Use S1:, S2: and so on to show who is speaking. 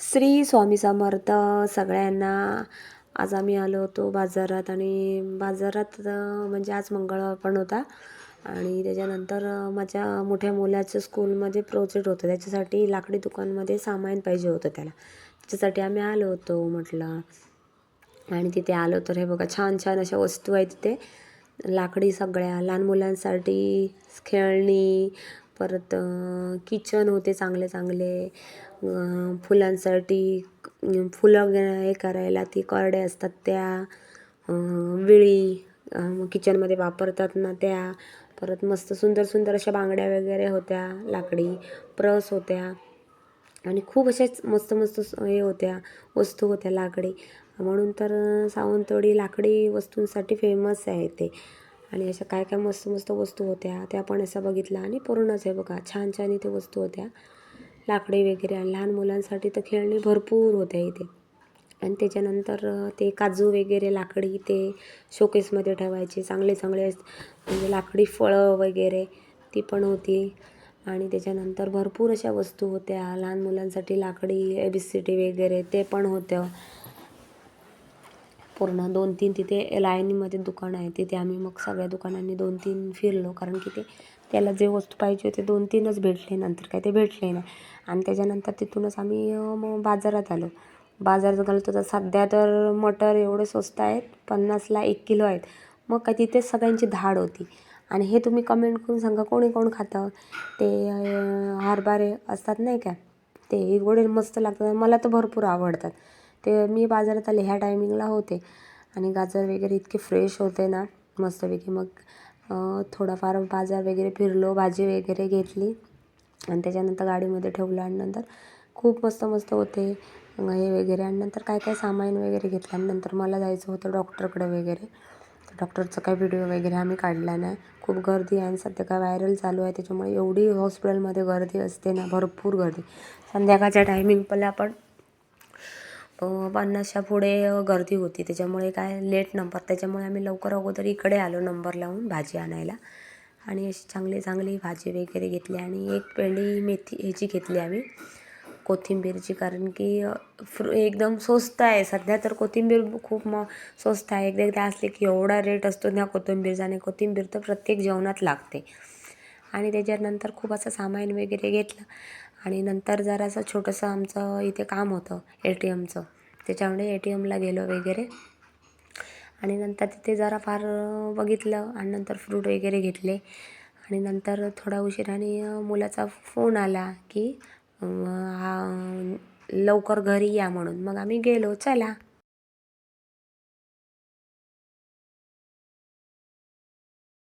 S1: श्री स्वामी समर्थ सगळ्यांना. आज आम्ही आलो होतो बाजारात आणि बाजारात म्हणजे आज मंगळवार पण होता आणि त्याच्यानंतर माझ्या मोठ्या मुलाच्या स्कूलमध्ये प्रोजेक्ट होतं, त्याच्यासाठी लाकडी दुकानमध्ये सामान पाहिजे होतं त्याला. त्याच्यासाठी आम्ही आलो होतो म्हटलं. आणि तिथे आलो तर हे बघा छान छान अशा वस्तू आहेत तिथे लाकडी, सगळ्या लहान मुलांसाठी खेळणी, परत किचन होते चांगले चांगले, फुलांसाठी फुलं हे करायला ती करडे असतात त्या, विळी किचनमध्ये वापरतात ना त्या, परत मस्त सुंदर सुंदर अशा बांगड्या वगैरे होत्या लाकडी, प्रस होत्या आणि खूप अशाच मस्त मस्त हे होत्या वस्तू होत्या लाकडी. म्हणून तर सावंतवाडी लाकडी वस्तूंसाठी फेमस आहे ते. आणि अशा काय काय मस्त मस्त वस्तू होत्या त्या पण असं बघितलं आणि पूर्णच आहे बघा छान छान इथे वस्तू होत्या लाकडी वगैरे. आणि लहान मुलांसाठी तर खेळणी भरपूर होत्या इथे. आणि त्याच्यानंतर ते काजू वगैरे लाकडी ते शोकेसमध्ये ठेवायचे चांगले चांगले, म्हणजे लाकडी फळं वगैरे ती पण होती. आणि त्याच्यानंतर भरपूर अशा वस्तू होत्या लहान मुलांसाठी लाकडी ABCD वगैरे ते पण होतं. पूर्ण 2-3 तिथे लाईनीमध्ये दुकानं आहे. तिथे आम्ही मग सगळ्या दुकानांनी 2-3 फिरलो, कारण की ते त्याला जे वस्तू पाहिजे होते 2-3च भेटले, नंतर काय ते भेटले नाही. आणि त्याच्यानंतर तिथूनच आम्ही मग बाजारात आलो. बाजारात गेलो तर सध्या तर मटर एवढे स्वस्त आहेत, 50ला 1 किलो आहेत. मग काय तिथेच सगळ्यांची धाड होती. आणि हे तुम्ही कमेंट करून सांगा कोणी कोण खातं ते हरभरे असतात नाही का, ते एवढे मस्त लागतात, मला तर भरपूर आवडतात ते. मी बाजारात आले ह्या टायमिंगला होते आणि गाजर वगैरे इतके फ्रेश होते ना मस्तपैकी. मग थोडाफार बाजार वगैरे फिरलो, भाजी वगैरे घेतली आणि त्याच्यानंतर गाडीमध्ये ठेवलं. आणि नंतर खूप मस्त मस्त होते हे वगैरे. आणि नंतर काय काय सामान वगैरे घेतलं. आणि नंतर मला जायचं होतं डॉक्टरकडे वगैरे. डॉक्टरचा काय व्हिडिओ वगैरे आम्ही काढला नाही. खूप गर्दी आहे आणि सध्या काय व्हायरल चालू आहे, त्याच्यामुळे एवढी हॉस्पिटलमध्ये गर्दी असते ना, भरपूर गर्दी. संध्याकाळच्या टायमिंगला पण 50च्या पुढे गर्दी होती, त्याच्यामुळे काय लेट नंबर, त्याच्यामुळे आम्ही लवकर अगोदर इकडे आलो नंबर लावून भाजी आणायला. आणि अशी चांगली चांगली भाजी वगैरे घेतली आणि एक पेंडी मेथी ह्याची घेतली आम्ही कोथिंबीरची, कारण की एकदम स्वस्त आहे सध्या तर कोथिंबीर खूप स्वस्त आहे. एकदा एकदा असले की एवढा रेट असतो ना कोथिंबीरचा, आणि कोथिंबीर तर प्रत्येक जेवणात लागते. आणि त्याच्यानंतर खूप असं सामान वगैरे घेतलं. आणि नंतर जरासं छोटंसं आमचं इथे काम होतं ATMचं, त्याच्यामुळे ATMला गेलो वगैरे. आणि नंतर तिथे जरा फार बघितलं आणि नंतर फ्रूट वगैरे घेतले. आणि नंतर थोडा उशिराने मुलाचा फोन आला की लवकर घरी या म्हणून. मग आम्ही गेलो, चला